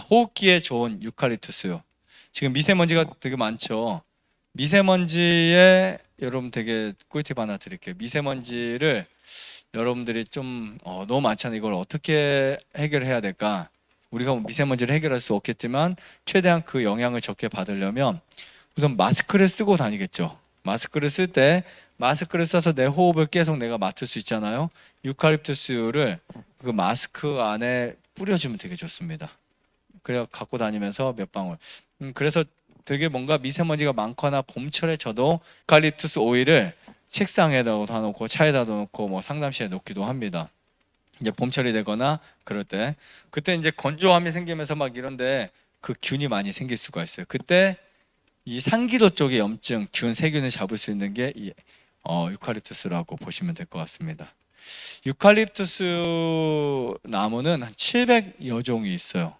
호흡기에 좋은 유칼립투스요. 지금 미세먼지가 되게 많죠. 미세먼지에 여러분 되게 꿀팁 하나 드릴게요. 미세먼지를 여러분들이 좀 너무 많잖아요. 이걸 어떻게 해결해야 될까? 우리가 미세먼지를 해결할 수 없겠지만 최대한 그 영향을 적게 받으려면 우선 마스크를 쓰고 다니겠죠. 마스크를 쓸 때 마스크를 써서 내 호흡을 계속 내가 맡을 수 있잖아요. 유칼립투스를 그 마스크 안에 뿌려주면 되게 좋습니다. 그래 갖고 다니면서 몇 방울. 그래서 되게 뭔가 미세먼지가 많거나 봄철에 저도 유칼립투스 오일을 책상에다 다 놓고 차에다 놓고 뭐 상담실에 놓기도 합니다. 이제 봄철이 되거나 그럴 때 그때 이제 건조함이 생기면서 막 이런데 그 균이 많이 생길 수가 있어요. 그때 이 상기도 쪽의 염증, 균, 세균을 잡을 수 있는 게 이 유칼립투스라고 보시면 될 것 같습니다. 유칼립투스 나무는 한 700여 종이 있어요.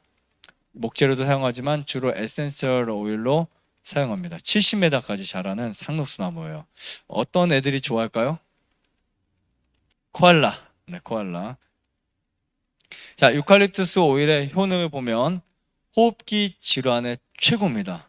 목재로도 사용하지만 주로 에센셜 오일로 사용합니다. 70m까지 자라는 상록수 나무예요. 어떤 애들이 좋아할까요? 코알라. 네, 코알라. 자, 유칼립투스 오일의 효능을 보면 호흡기 질환에 최고입니다.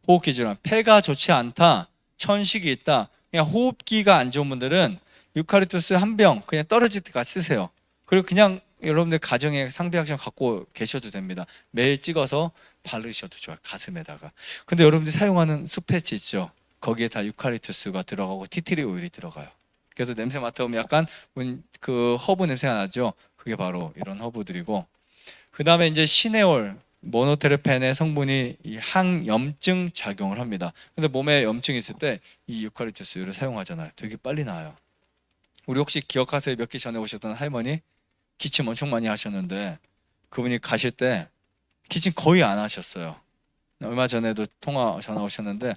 호흡기 질환, 폐가 좋지 않다, 천식이 있다, 그냥 호흡기가 안 좋은 분들은 유칼립투스 한 병 그냥 떨어질 때까지 쓰세요. 그리고 그냥 여러분들 가정에 상비약품 갖고 계셔도 됩니다. 매일 찍어서 바르셔도 좋아요. 가슴에다가. 근데 여러분들이 사용하는 숲패치 있죠? 거기에 다 유칼립투스가 들어가고 티트리 오일이 들어가요. 그래서 냄새 맡아보면 약간 그 허브 냄새가 나죠? 그게 바로 이런 허브들이고, 그 다음에 이제 시네올 모노테르펜의 성분이 이 항염증 작용을 합니다. 근데 몸에 염증이 있을 때 이 유칼립투스를 사용하잖아요. 되게 빨리 나아요. 우리 혹시 기억하세요? 몇 개 전에 오셨던 할머니? 기침 엄청 많이 하셨는데 그분이 가실 때 기침 거의 안 하셨어요. 얼마 전에도 전화 오셨는데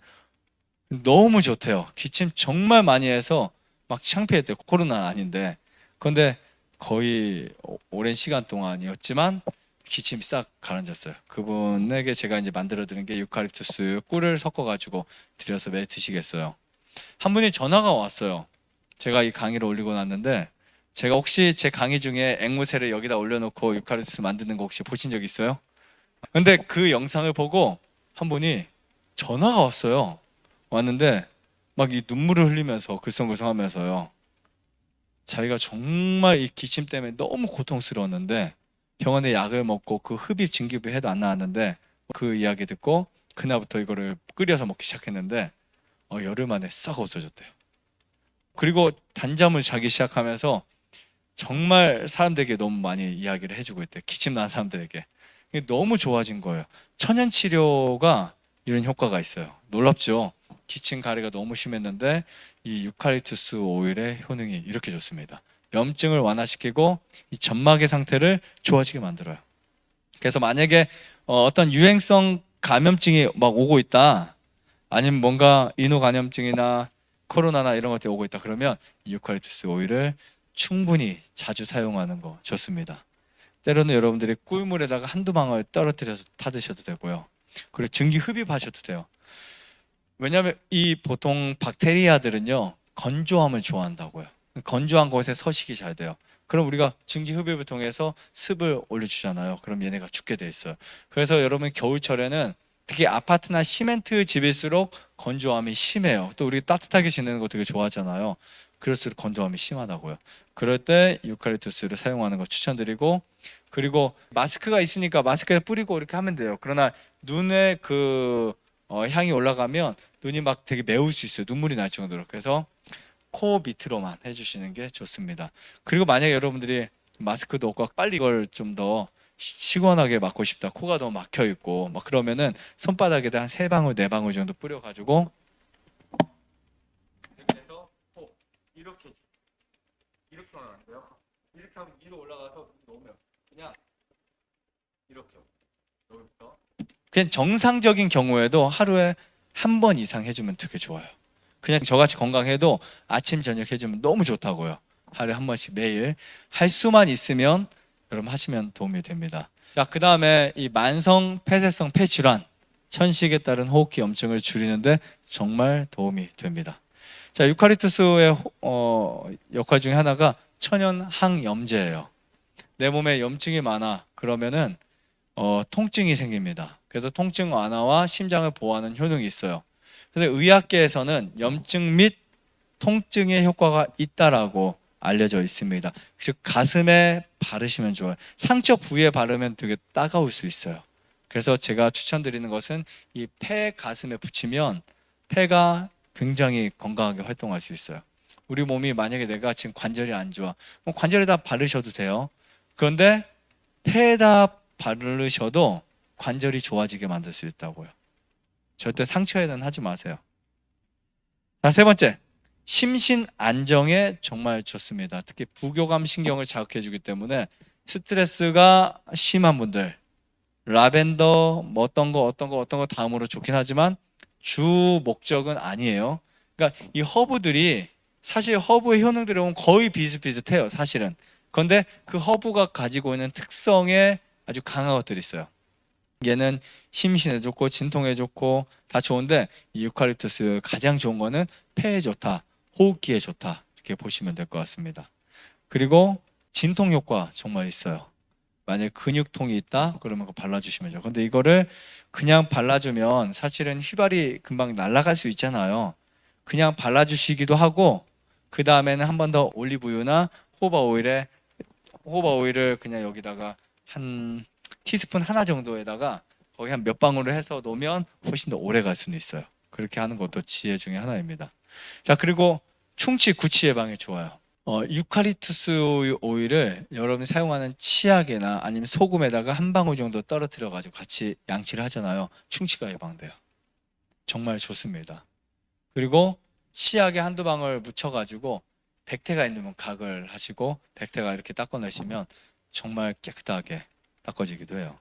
너무 좋대요. 기침 정말 많이 해서 막 창피했대요. 코로나 아닌데. 그런데 거의 오랜 시간 동안이었지만 기침이 싹 가라앉았어요. 그분에게 제가 이제 만들어 드린 게 유칼립투스 꿀을 섞어 가지고 드려서 매일 드시겠어요. 한 분이 전화가 왔어요. 제가 이 강의를 올리고 났는데, 제가 혹시 제 강의 중에 앵무새를 여기다 올려놓고 유칼립투스 만드는 거 혹시 보신 적 있어요? 근데 그 영상을 보고 한 분이 전화가 왔어요. 왔는데 막 이 눈물을 흘리면서 글썽글썽하면서요. 자기가 정말 이 기침 때문에 너무 고통스러웠는데 병원에 약을 먹고 그 흡입 진기부 해도 안 나왔는데 그 이야기 듣고 그날부터 이거를 끓여서 먹기 시작했는데 열흘 만에 싹 없어졌대요. 그리고 단잠을 자기 시작하면서 정말 사람들에게 너무 많이 이야기를 해주고 있대요. 기침 난 사람들에게. 이게 너무 좋아진 거예요. 천연 치료가 이런 효과가 있어요. 놀랍죠? 기침 가래가 너무 심했는데 이 유칼립투스 오일의 효능이 이렇게 좋습니다. 염증을 완화시키고 이 점막의 상태를 좋아지게 만들어요. 그래서 만약에 어떤 유행성 감염증이 막 오고 있다, 아니면 뭔가 인후 감염증이나 코로나나 이런 것들이 오고 있다 그러면 이 유칼립투스 오일을 충분히 자주 사용하는 거 좋습니다. 때로는 여러분들이 꿀물에다가 한두 방울 떨어뜨려서 타드셔도 되고요. 그리고 증기 흡입하셔도 돼요. 왜냐하면 이 보통 박테리아들은요 건조함을 좋아한다고요. 건조한 곳에 서식이 잘 돼요. 그럼 우리가 증기 흡입을 통해서 습을 올려주잖아요. 그럼 얘네가 죽게 돼 있어요. 그래서 여러분 겨울철에는 특히 아파트나 시멘트 집일수록 건조함이 심해요. 또 우리 따뜻하게 지내는 거 되게 좋아하잖아요. 그럴수록 건조함이 심하다고요. 그럴 때 유칼립투스를 사용하는 거 추천드리고, 그리고 마스크가 있으니까 마스크에 뿌리고 이렇게 하면 돼요. 그러나 눈에 그 향이 올라가면 눈이 막 되게 매울 수 있어요. 눈물이 날 정도로. 그래서 코 밑으로만 해주시는 게 좋습니다. 그리고 만약에 여러분들이 마스크도 없고 빨리 이걸 좀 더 시원하게 맡고 싶다, 코가 너무 막혀 있고 막 그러면은 손바닥에다 한 3방울 4방울 정도 뿌려가지고 이렇게 해서 이렇게 하면 안 돼요. 이렇게 하면 위로 올라가서 놓으면 그냥 이렇게 여기부터 그냥 정상적인 경우에도 하루에 한 번 이상 해주면 되게 좋아요. 그냥 저같이 건강해도 아침 저녁 해주면 너무 좋다고요. 하루에 한 번씩 매일 할 수만 있으면 여러분 하시면 도움이 됩니다. 자, 그 다음에 이 만성 폐쇄성 폐질환, 천식에 따른 호흡기 염증을 줄이는데 정말 도움이 됩니다. 자, 유칼립투스의 역할 중에 하나가 천연 항염제예요. 내 몸에 염증이 많아 그러면은 통증이 생깁니다. 그래서 통증 완화와 심장을 보호하는 효능이 있어요. 그래서 의학계에서는 염증 및 통증의 효과가 있다라고 알려져 있습니다. 즉 가슴에 바르시면 좋아요. 상처 부위에 바르면 되게 따가울 수 있어요. 그래서 제가 추천드리는 것은 이 폐 가슴에 붙이면 폐가 굉장히 건강하게 활동할 수 있어요. 우리 몸이 만약에 내가 지금 관절이 안 좋아, 그럼 관절에다 바르셔도 돼요. 그런데 폐에다 바르셔도 관절이 좋아지게 만들 수 있다고요. 절대 상처에는 하지 마세요. 자, 세 번째, 심신 안정에 정말 좋습니다. 특히 부교감 신경을 자극해 주기 때문에 스트레스가 심한 분들, 라벤더 뭐 어떤 거 다음으로 좋긴 하지만 주 목적은 아니에요. 그러니까 이 허브들이 사실 허브의 효능들이 보면 거의 비슷비슷해요, 사실은. 그런데 그 허브가 가지고 있는 특성에 아주 강한 것들이 있어요. 얘는 심신에 좋고 진통에 좋고 다 좋은데 이 유칼립투스 가장 좋은 거는 폐에 좋다, 호흡기에 좋다, 이렇게 보시면 될 것 같습니다. 그리고 진통 효과 정말 있어요. 만약에 근육통이 있다 그러면 그거 발라주시면 돼요. 근데 이거를 그냥 발라주면 사실은 휘발이 금방 날아갈 수 있잖아요. 그냥 발라주시기도 하고 그 다음에는 한 번 더 올리브유나 호바 오일을 그냥 여기다가 한 티스푼 하나 정도에다가 거기 한 몇 방울을 해서 놓으면 훨씬 더 오래 갈 수는 있어요. 그렇게 하는 것도 지혜 중에 하나입니다. 자, 그리고 충치, 구취 예방에 좋아요. 유칼립투스 오일을 여러분이 사용하는 치약이나 아니면 소금에다가 한 방울 정도 떨어뜨려 가지고 같이 양치를 하잖아요. 충치가 예방돼요. 정말 좋습니다. 그리고 치약에 한두 방울 묻혀 가지고 백태가 있는 각을 하시고 백태가 이렇게 닦아내시면 정말 깨끗하게 닦아지기도 해요.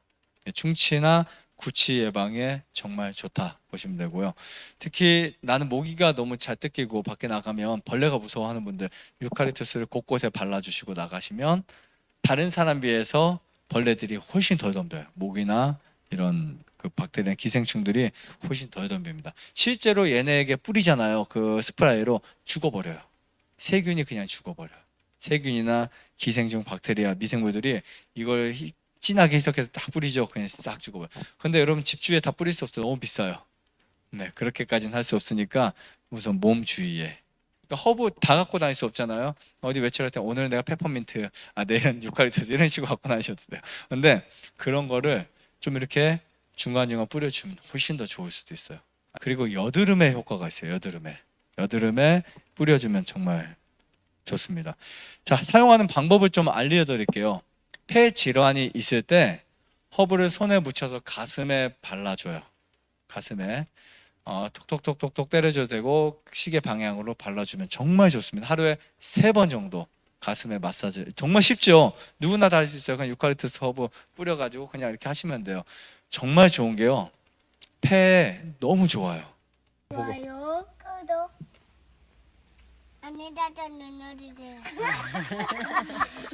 충치나 구취 예방에 정말 좋다 보시면 되고요. 특히 나는 모기가 너무 잘 뜯기고 밖에 나가면 벌레가 무서워하는 분들 유칼립투스를 곳곳에 발라주시고 나가시면 다른 사람 비해서 벌레들이 훨씬 덜 덤벼요. 모기나 이런 그 박테리아 기생충들이 훨씬 덜 덤빕니다. 실제로 얘네에게 뿌리잖아요. 그 스프레이로 죽어버려요. 세균이 그냥 죽어버려요. 세균이나 기생충, 박테리아, 미생물들이 이걸 진하게 해석해서 딱 뿌리죠. 그냥 싹 죽어버려요. 근데 여러분 집 주위에 다 뿌릴 수 없어요. 너무 비싸요. 네, 그렇게까지는 할 수 없으니까 우선 몸 주위에. 그러니까 허브 다 갖고 다닐 수 없잖아요. 어디 외출할 때 오늘은 내가 페퍼민트, 내일은 유칼립투스 이런 식으로 갖고 다니셔도 돼요. 근데 그런 거를 좀 이렇게 중간중간 뿌려주면 훨씬 더 좋을 수도 있어요. 그리고 여드름에 효과가 있어요. 여드름에 뿌려주면 정말 좋습니다. 자, 사용하는 방법을 좀 알려드릴게요. 폐 질환이 있을 때 허브를 손에 묻혀서 가슴에 발라줘요. 가슴에 톡톡톡톡톡 때려줘도 되고 시계 방향으로 발라주면 정말 좋습니다. 하루에 3번 정도 가슴에 마사지. 정말 쉽죠? 누구나 다 할 수 있어요. 그냥 유칼립투스 허브 뿌려가지고 그냥 이렇게 하시면 돼요. 정말 좋은 게요, 폐에 너무 좋아요. 좋아요, 구독, 안내자자 눌러주세요.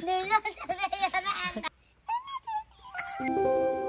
눌러주세요. 눌러주세요.